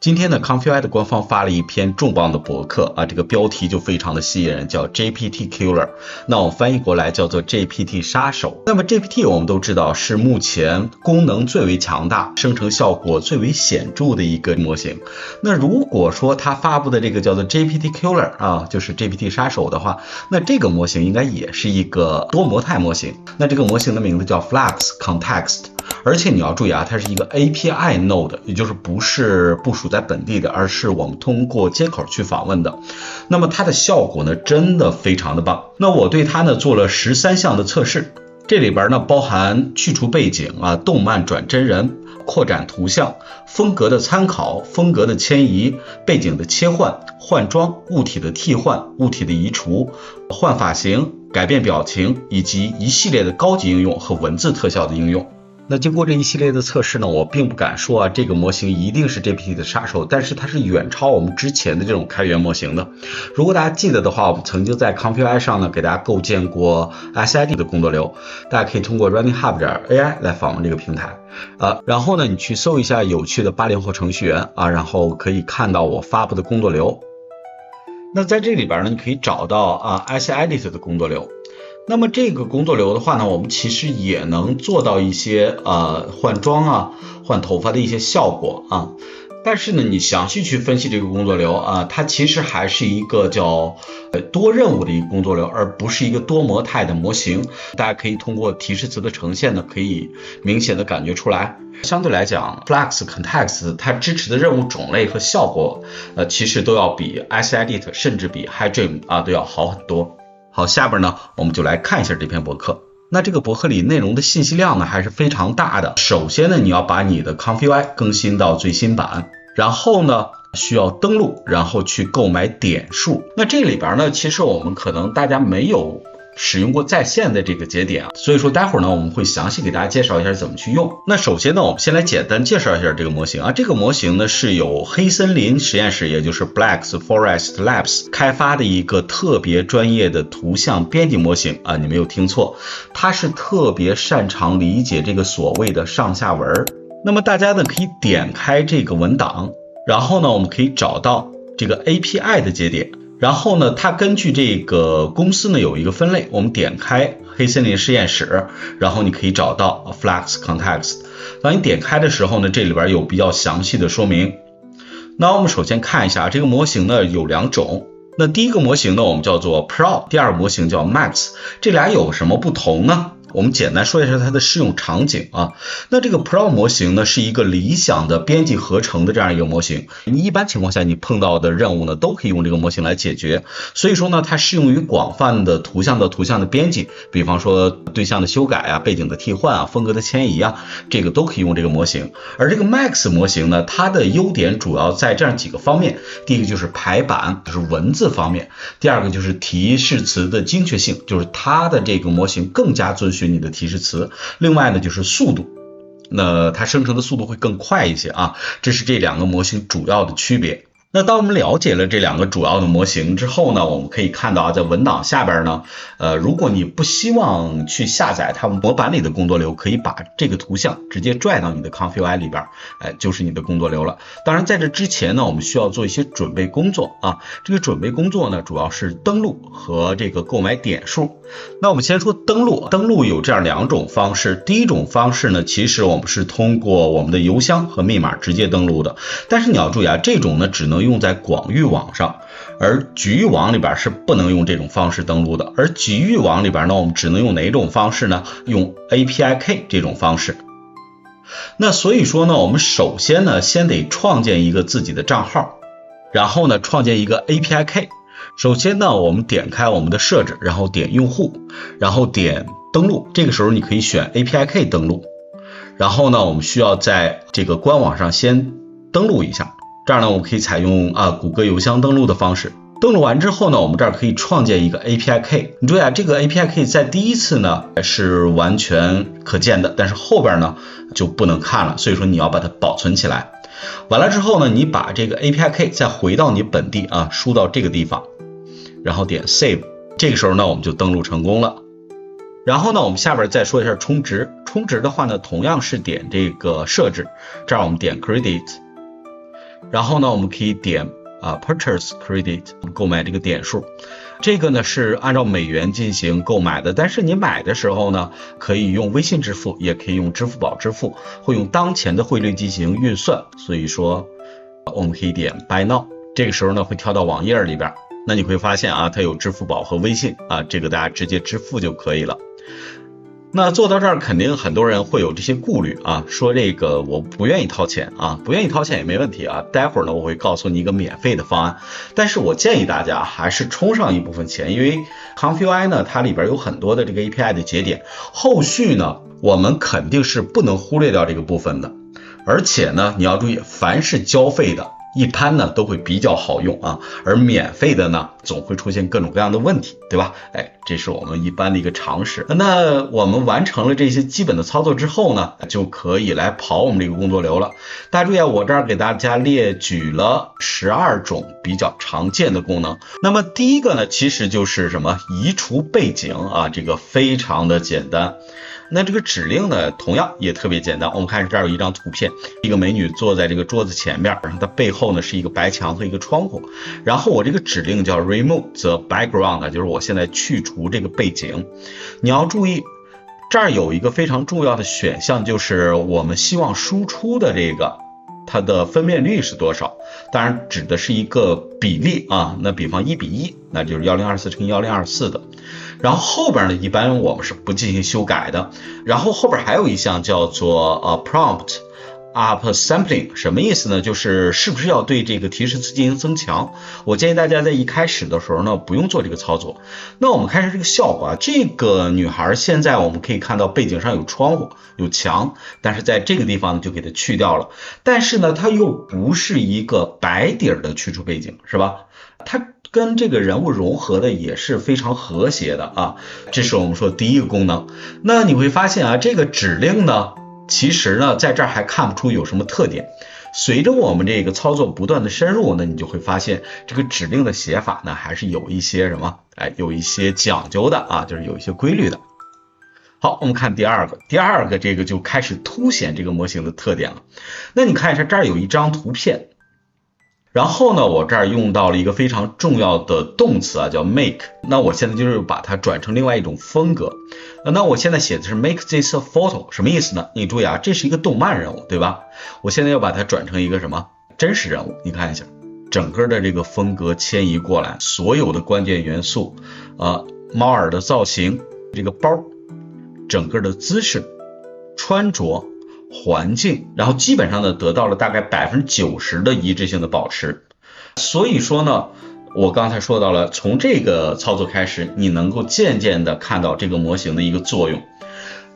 今天呢 Confui 的官方发了一篇重磅的博客啊，这个标题就非常的吸引人，叫 GPT Killer。那我翻译过来叫做 GPT 杀手。那么 GPT 我们都知道是目前功能最为强大、生成效果最为显著的一个模型。那如果说它发布的这个叫做 GPT Killer 啊，就是 GPT 杀手的话，那这个模型应该也是一个多模态模型。那这个模型的名字叫 Flex Context。而且你要注意啊，它是一个 API Node， 也就是不是部署在本地的，而是我们通过接口去访问的。那么它的效果呢，真的非常的棒。那我对它呢做了13项的测试，这里边呢包含去除背景啊、动漫转真人、扩展图像、风格的参考、风格的迁移、背景的切换、换装、物体的替换、物体的移除、换发型、改变表情，以及一系列的高级应用和文字特效的应用。那经过这一系列的测试呢，我并不敢说啊，这个模型一定是 GPT 的杀手，但是它是远超我们之前的这种开源模型的。如果大家记得的话，我们曾经在 Confui 上呢给大家构建过 SID 的工作流，大家可以通过 RunningHub.ai 来访问这个平台。然后呢，你去搜一下有趣的80后程序员啊，然后可以看到我发布的工作流。那在这里边呢，你可以找到SEdit 的工作流。那么这个工作流的话呢，我们其实也能做到一些换装啊、换头发的一些效果啊。但是呢，你详细去分析这个工作流啊，它其实还是一个叫多任务的一个工作流，而不是一个多模态的模型。大家可以通过提示词的呈现呢，可以明显的感觉出来。相对来讲 Flex Context 它支持的任务种类和效果其实都要比 SEdit 甚至比 HiDream 都要好很多。好，下边呢我们就来看一下这篇博客。那这个博客里内容的信息量呢还是非常大的。首先呢，你要把你的 Confui 更新到最新版，然后呢需要登录，然后去购买点数。那这里边呢，其实我们可能大家没有使用过在线的这个节点，所以说待会儿呢我们会详细给大家介绍一下怎么去用。那首先呢，我们先来简单介绍一下这个模型啊。这个模型呢是由黑森林实验室，也就是 Black Forest Labs 开发的一个特别专业的图像编辑模型啊，你没有听错，它是特别擅长理解这个所谓的上下文。那么大家呢可以点开这个文档，然后呢我们可以找到这个 API 的节点。然后呢，它根据这个公司呢有一个分类，我们点开黑森林实验室，然后你可以找到 Flex Context。当你点开的时候呢，这里边有比较详细的说明。那我们首先看一下这个模型呢有两种。那第一个模型呢我们叫做 Pro， 第二个模型叫 Max。这俩有什么不同呢？我们简单说一下它的适用场景啊。那这个 Pro 模型呢是一个理想的编辑合成的这样一个模型，你一般情况下你碰到的任务呢都可以用这个模型来解决，所以说呢它适用于广泛的图像的编辑，比方说对象的修改啊、背景的替换啊、风格的迁移啊，这个都可以用这个模型。而这个 Max 模型呢，它的优点主要在这样几个方面。第一个就是排版，就是文字方面；第二个就是提示词的精确性，就是它的这个模型更加遵循你的提示词。另外呢就是速度，那它生成的速度会更快一些啊，这是这两个模型主要的区别。那当我们了解了这两个主要的模型之后呢，我们可以看到在文档下边呢，如果你不希望去下载它们模板里的工作流，可以把这个图像直接拽到你的 Confui 里边，就是你的工作流了。当然在这之前呢，我们需要做一些准备工作啊。这个准备工作呢，主要是登录和这个购买点数。那我们先说登录，登录有这样两种方式。第一种方式呢，其实我们是通过我们的邮箱和密码直接登录的，但是你要注意啊，这种呢只能用在广域网上，而局域网里边是不能用这种方式登录的。而局域网里边呢，我们只能用哪种方式呢？用 API-Key 这种方式。那所以说呢，我们首先呢，先得创建一个自己的账号，然后呢，创建一个 API-Key。首先呢，我们点开我们的设置，然后点用户，然后点登录。这个时候你可以选 API-Key 登录。然后呢，我们需要在这个官网上先登录一下。这样呢，我们可以采用谷歌邮箱登录的方式。登录完之后呢，我们这儿可以创建一个 API-Key。你注意啊，这个 API-Key 在第一次呢是完全可见的，但是后边呢就不能看了，所以说你要把它保存起来。完了之后呢，你把这个 API-Key 再回到你本地输到这个地方，然后点 Save。这个时候呢，我们就登录成功了。然后呢，我们下边再说一下充值。充值的话呢，同样是点这个设置，这儿我们点 Credit。然后呢，我们可以点purchase credit 购买这个点数。这个呢是按照美元进行购买的，但是你买的时候呢，可以用微信支付，也可以用支付宝支付，会用当前的汇率进行运算。所以说我们可以点 Buy Now， 这个时候呢会跳到网页里边，那你会发现它有支付宝和微信这个大家直接支付就可以了。那做到这儿，肯定很多人会有这些顾虑说这个我不愿意掏钱不愿意掏钱也没问题待会儿呢我会告诉你一个免费的方案，但是我建议大家还是充上一部分钱，因为 ComfyUI 呢它里边有很多的这个 API 的节点，后续呢我们肯定是不能忽略掉这个部分的，而且呢你要注意，凡是交费的一般呢都会比较好用而免费的呢总会出现各种各样的问题，对吧？这是我们一般的一个常识。那我们完成了这些基本的操作之后呢，就可以来跑我们这个工作流了。大家注意我这儿给大家列举了12种比较常见的功能。那么第一个呢，其实就是什么？移除背景这个非常的简单。那这个指令呢，同样也特别简单。我们看这儿有一张图片，一个美女坐在这个桌子前面，然后她背后呢是一个白墙和一个窗户。然后我这个指令叫 remove the background， 就是我现在去除这个背景。你要注意，这儿有一个非常重要的选项，就是我们希望输出的这个它的分辨率是多少？当然指的是一个比例那比方1:1，那就是1024乘以1024的。然后后边呢，一般我们是不进行修改的。然后后边还有一项叫做prompt upsampling， 什么意思呢？就是是不是要对这个提示词进行增强？我建议大家在一开始的时候呢，不用做这个操作。那我们看一下这个效果这个女孩现在我们可以看到背景上有窗户有墙，但是在这个地方呢就给它去掉了。但是呢，它又不是一个白底的去除背景，是吧？它跟这个人物融合的也是非常和谐的这是我们说第一个功能。那你会发现这个指令呢，其实呢在这儿还看不出有什么特点。随着我们这个操作不断的深入呢，你就会发现这个指令的写法呢还是有一些什么有一些讲究的就是有一些规律的。好，我们看第二个这个就开始凸显这个模型的特点了。那你看一下这儿有一张图片，然后呢我这儿用到了一个非常重要的动词叫 make， 那我现在就是把它转成另外一种风格。那我现在写的是 make this a photo， 什么意思呢？你注意这是一个动漫人物，对吧？我现在要把它转成一个什么真实人物。你看一下整个的这个风格迁移过来，所有的关键元素猫耳的造型，这个包，整个的姿势，穿着，环境，然后基本上呢得到了大概 90% 的一致性的保持。所以说呢，我刚才说到了，从这个操作开始，你能够渐渐的看到这个模型的一个作用。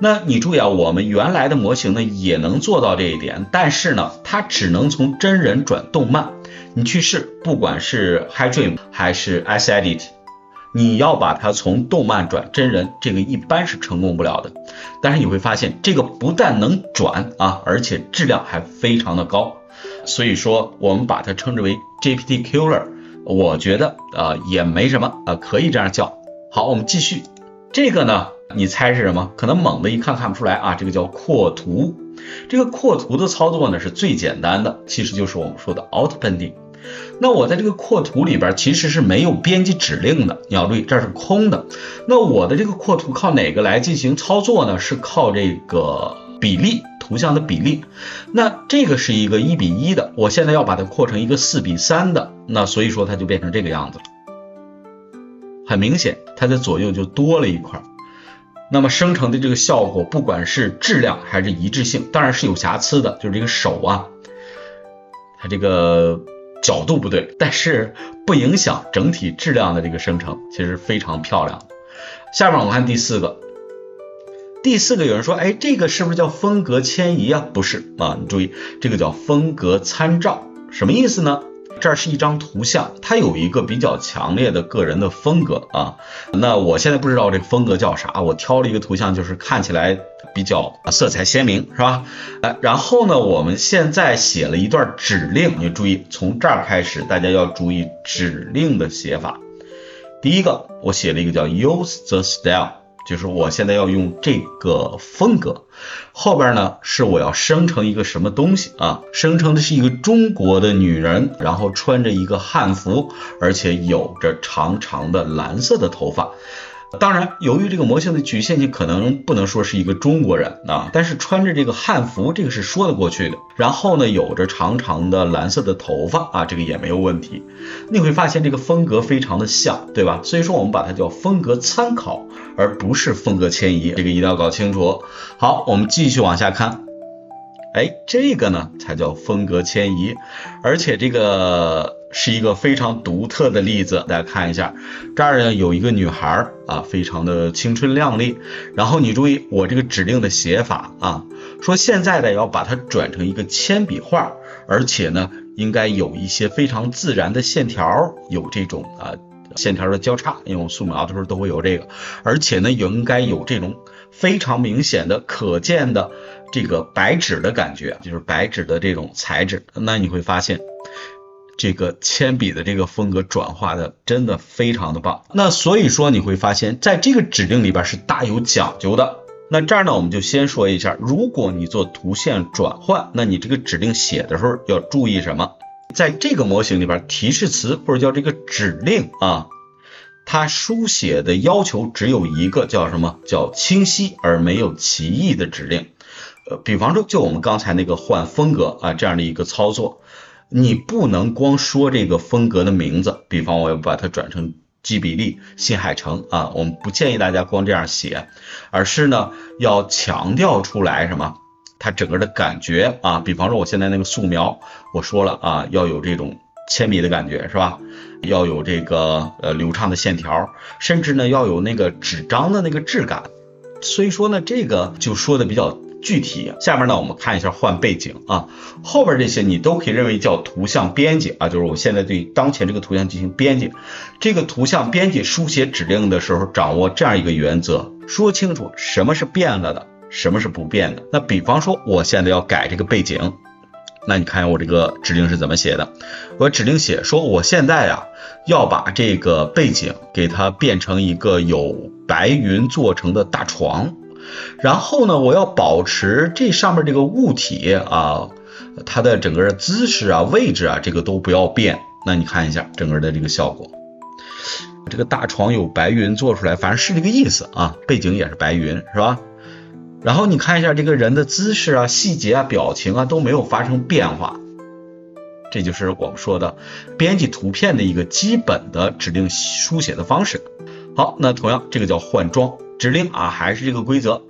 那你注意我们原来的模型呢也能做到这一点，但是呢它只能从真人转动漫。你去试，不管是 HiDream 还是 iCedit，你要把它从动漫转真人，这个一般是成功不了的。但是你会发现这个不但能转而且质量还非常的高。所以说我们把它称之为 GPT Killer， 我觉得也没什么可以这样叫。好，我们继续。这个呢你猜是什么？可能猛的一看看不出来这个叫扩图。这个扩图的操作呢是最简单的，其实就是我们说的 outbending。那我在这个扩图里边其实是没有编辑指令的，你要注意这是空的。那我的这个扩图靠哪个来进行操作呢？是靠这个比例，图像的比例。那这个是一个1:1的，我现在要把它扩成一个4:3的，那所以说它就变成这个样子了。很明显它在左右就多了一块。那么生成的这个效果不管是质量还是一致性，当然是有瑕疵的，就是这个手它这个角度不对，但是不影响整体质量的这个生成，其实非常漂亮。下面我们看第四个有人说这个是不是叫风格迁移不是你注意这个叫风格参照。什么意思呢？这是一张图像，它有一个比较强烈的个人的风格那我现在不知道这个风格叫啥，我挑了一个图像，就是看起来比较色彩鲜明，是吧？然后呢我们现在写了一段指令，你注意从这儿开始大家要注意指令的写法。第一个我写了一个叫 use the style，就是我现在要用这个风格，后边呢是我要生成一个什么东西啊？生成的是一个中国的女人，然后穿着一个汉服，而且有着长长的蓝色的头发。当然，由于这个模型的局限性，可能不能说是一个中国人啊，但是穿着这个汉服，这个是说得过去的。然后呢，有着长长的蓝色的头发啊，这个也没有问题。你会发现这个风格非常的像，对吧？所以说我们把它叫风格参考，而不是风格迁移，这个一定要搞清楚。好，我们继续往下看。这个呢才叫风格迁移，而且这个是一个非常独特的例子，大家看一下，这儿呢有一个女孩啊，非常的青春靓丽，然后你注意我这个指令的写法啊，说现在呢要把它转成一个铅笔画，而且呢应该有一些非常自然的线条，有这种线条的交叉，因为我们素描的时候都会有这个，而且呢应该有这种非常明显的可见的这个白纸的感觉，就是白纸的这种材质。那你会发现这个铅笔的这个风格转化的真的非常的棒。那所以说你会发现在这个指令里边是大有讲究的。那这儿呢我们就先说一下，如果你做图像转换，那你这个指令写的时候要注意什么？在这个模型里边，提示词或者叫这个指令啊，它书写的要求只有一个，叫什么？叫清晰而没有歧义的指令。比方说就我们刚才那个换风格啊这样的一个操作，你不能光说这个风格的名字，比方我要把它转成基比利、新海诚啊，我们不建议大家光这样写，而是呢要强调出来什么？它整个的感觉啊，比方说我现在那个素描，我说了啊，要有这种铅笔的感觉是吧？要有这个流畅的线条，甚至呢要有那个纸张的那个质感。所以说呢，这个就说的比较具体。下面呢我们看一下换背景啊，后边这些你都可以认为叫图像编辑啊，就是我现在对当前这个图像进行编辑。这个图像编辑书写指令的时候，掌握这样一个原则，说清楚什么是变了的，什么是不变的。那比方说我现在要改这个背景，那你看我这个指令是怎么写的？我指令写说我现在要把这个背景给它变成一个有白云做成的大床，然后呢我要保持这上面这个物体啊，它的整个姿势啊、位置啊，这个都不要变。那你看一下整个的这个效果，这个大床有白云做出来，反正是这个意思啊，背景也是白云是吧？然后你看一下这个人的姿势啊、细节啊、表情啊都没有发生变化，这就是我们说的编辑图片的一个基本的指令书写的方式。好，那同样这个叫换装指令啊，还是这个规则，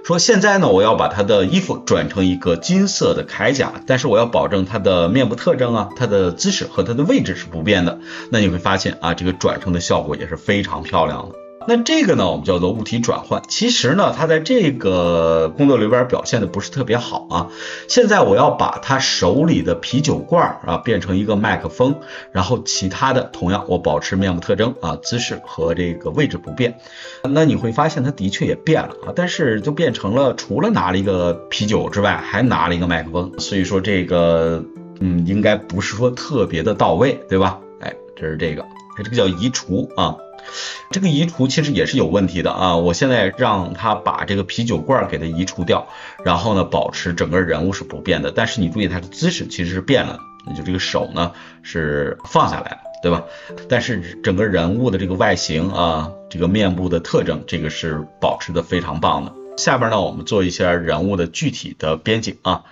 说现在呢我要把它的衣服转成一个金色的铠甲，但是我要保证它的面部特征啊、它的姿势和它的位置是不变的。那你会发现啊，这个转成的效果也是非常漂亮的。那这个呢我们叫做物体转换，其实呢它在这个工作里边表现的不是特别好啊。现在我要把他手里的啤酒罐啊变成一个麦克风，然后其他的同样我保持面部特征啊、姿势和这个位置不变。那你会发现它的确也变了啊，但是就变成了除了拿了一个啤酒之外还拿了一个麦克风，所以说这个应该不是说特别的到位，对吧？这是这个叫移除啊。这个移除其实也是有问题的啊，我现在让他把这个啤酒罐给它移除掉，然后呢保持整个人物是不变的，但是你注意它的姿势其实是变了，就这个手呢是放下来了，对吧？但是整个人物的这个外形啊，这个面部的特征，这个是保持的非常棒的。下边呢我们做一下人物的具体的编辑啊，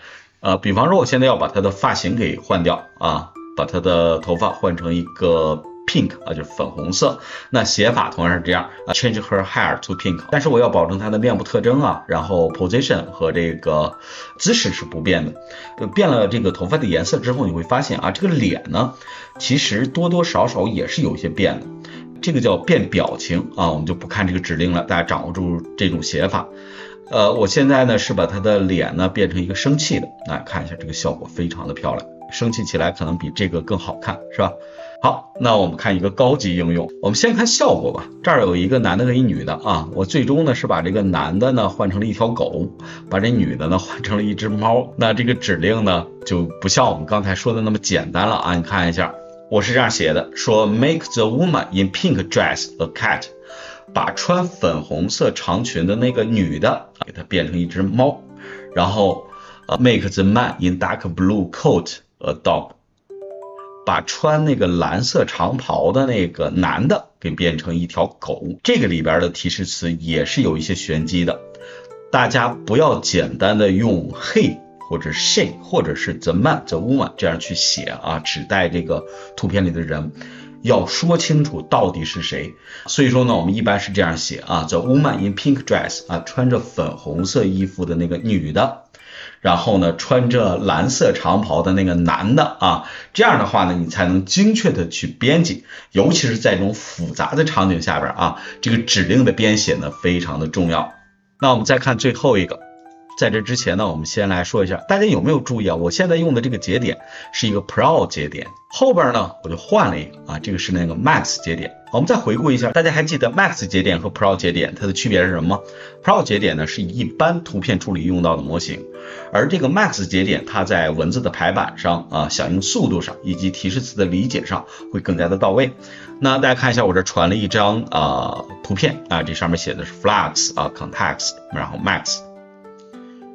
比方说我现在要把他的发型给换掉啊，把他的头发换成一个pink 啊，就是粉红色。那写法同样是这样，change her hair to pink。但是我要保证她的面部特征啊，然后 position 和这个姿势是不变的。变了这个头发的颜色之后，你会发现啊，这个脸呢，其实多多少少也是有一些变的。这个叫变表情啊，我们就不看这个指令了，大家掌握住这种写法。我现在呢是把她的脸呢变成一个生气的，那看一下这个效果非常的漂亮，生气起来可能比这个更好看，是吧？好，那我们看一个高级应用，我们先看效果吧。这儿有一个男的和一女的啊，我最终呢是把这个男的呢换成了一条狗，把这女的呢换成了一只猫。那这个指令呢就不像我们刚才说的那么简单了啊，你看一下，我是这样写的，说 make the woman in pink dress a cat，把穿粉红色长裙的那个女的给它变成一只猫，然后make the man in dark blue coat a dog， 把穿那个蓝色长袍的那个男的给变成一条狗。这个里边的提示词也是有一些玄机的，大家不要简单的用 he 或者 she 或者是 the man the woman 这样去写啊，指代这个图片里的人，要说清楚到底是谁。所以说呢，我们一般是这样写啊 the woman in pink dress 啊，穿着粉红色衣服的那个女的，然后呢穿着蓝色长袍的那个男的啊，这样的话呢你才能精确的去编辑，尤其是在这种复杂的场景下边啊，这个指令的编写呢非常的重要。那我们再看最后一个，在这之前呢，我们先来说一下，大家有没有注意啊？我现在用的这个节点是一个 Pro 节点，后边呢我就换了一个啊，这个是那个 Max 节点。我们再回顾一下，大家还记得 Max 节点和 Pro 节点它的区别是什么吗？ Pro 节点呢是一般图片处理用到的模型，而这个 Max 节点它在文字的排版上啊，响应速度上以及提示词的理解上会更加的到位。那大家看一下，我这传了一张图片啊，这上面写的是 Flux 啊 Context， 然后 Max。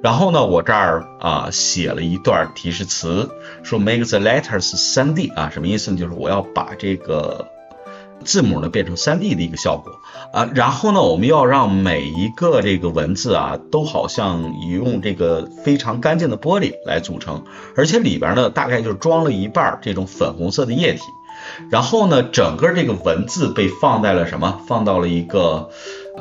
然后呢，我这儿写了一段提示词，说 make the letters 3D 啊，什么意思呢？就是我要把这个字母呢变成 3D 的一个效果啊。然后呢，我们要让每一个这个文字啊，都好像用这个非常干净的玻璃来组成，而且里边呢大概就装了一半这种粉红色的液体。然后呢，整个这个文字被放在了什么？放到了一个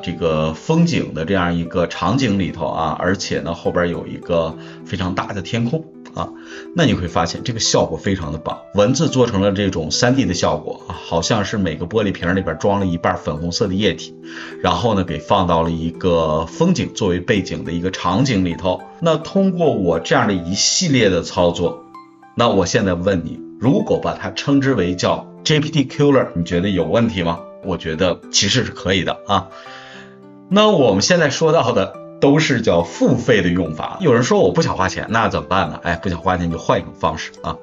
这个风景的这样一个场景里头啊，而且呢后边有一个非常大的天空啊，那你会发现这个效果非常的棒，文字做成了这种 3D 的效果啊，好像是每个玻璃瓶里边装了一半粉红色的液体，然后呢给放到了一个风景作为背景的一个场景里头。那通过我这样的一系列的操作，那我现在问你，如果把它称之为叫 GPT Killer， 你觉得有问题吗？我觉得其实是可以的啊。那我们现在说到的都是叫付费的用法，有人说我不想花钱，那怎么办呢？不想花钱就换一种方式啊。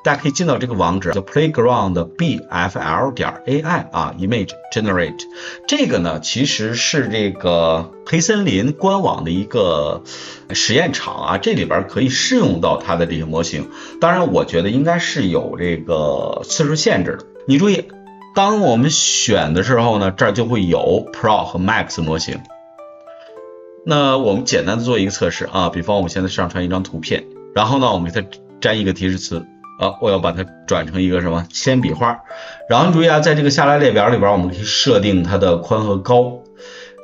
大家可以进到这个网址叫 playground.bfl.ai 啊 image generate， 这个呢其实是这个黑森林官网的一个实验场啊，这里边可以适用到它的这些模型，当然我觉得应该是有这个次数限制的。你注意，当我们选的时候呢，这儿就会有 Pro 和 Max 模型。那我们简单的做一个测试啊，比方我们现在上传一张图片，然后呢我们给它粘一个提示词我要把它转成一个什么铅笔画，然后注意啊，在这个下拉列表里边我们可以设定它的宽和高，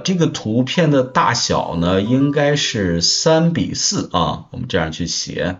这个图片的大小呢应该是3:4啊，我们这样去写，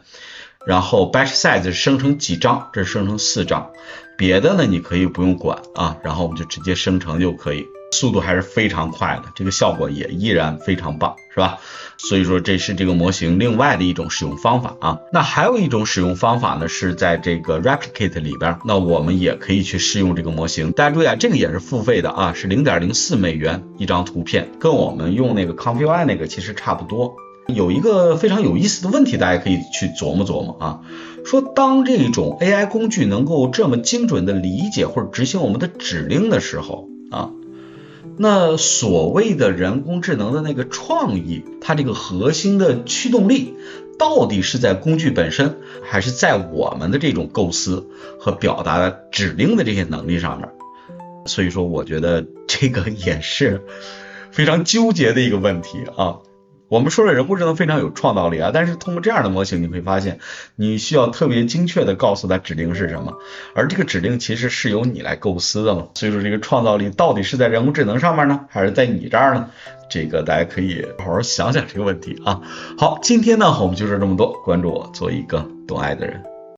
然后 batch size 生成几张，这是生成4张，别的呢你可以不用管啊，然后我们就直接生成就可以，速度还是非常快的，这个效果也依然非常棒，是吧？所以说这是这个模型另外的一种使用方法啊。那还有一种使用方法呢，是在这个 Replicate 里边，那我们也可以去试用这个模型。大家注意啊，这个也是付费的啊，是0.04美元一张图片，跟我们用那个 Convoi 那个其实差不多。有一个非常有意思的问题，大家可以去琢磨琢磨啊，说当这种 AI 工具能够这么精准的理解或者执行我们的指令的时候啊，那所谓的人工智能的那个创意，它这个核心的驱动力到底是在工具本身，还是在我们的这种构思和表达的指令的这些能力上面？所以说我觉得这个也是非常纠结的一个问题啊。我们说了人工智能非常有创造力啊，但是通过这样的模型你会发现，你需要特别精确的告诉它指令是什么，而这个指令其实是由你来构思的嘛。所以说这个创造力到底是在人工智能上面呢，还是在你这儿呢？这个大家可以好好想想这个问题啊。好，今天呢我们就说这么多，关注我，做一个懂爱的人。